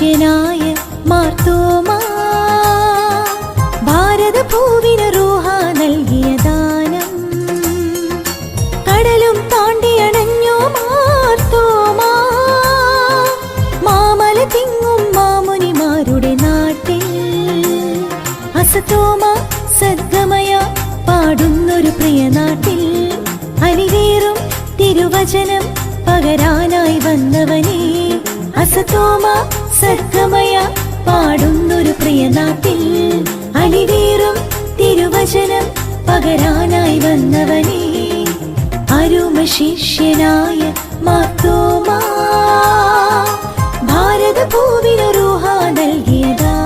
ശിഷ്യനായ മാർത്തോമാ ഭാരതഭൂവിന് റൂഹ നൽകിയ ദാനം കടലും താണ്ടിയണഞ്ഞു മാർത്തോമാ മാമല തിങ്ങും മാമുനിമാരുടെ നാട്ടിൽ അസതോമ സദ്ഗമയ പാടുന്നൊരു പ്രിയ നാട്ടിൽ അലിവേറും തിരുവചനം പകരാനായി വന്നവനേ അസതോമ സദ്ഗമയ പാടുന്നൊരു പ്രിയ നാട്ടിൽ അലിവേറും തിരുവചനം പകരാനായി വന്നവനേ അരുമ ശിഷ്യനായ മാർത്തോമാ ഭാരതഭൂവിന് റൂഹ നൽകിയ ദാനം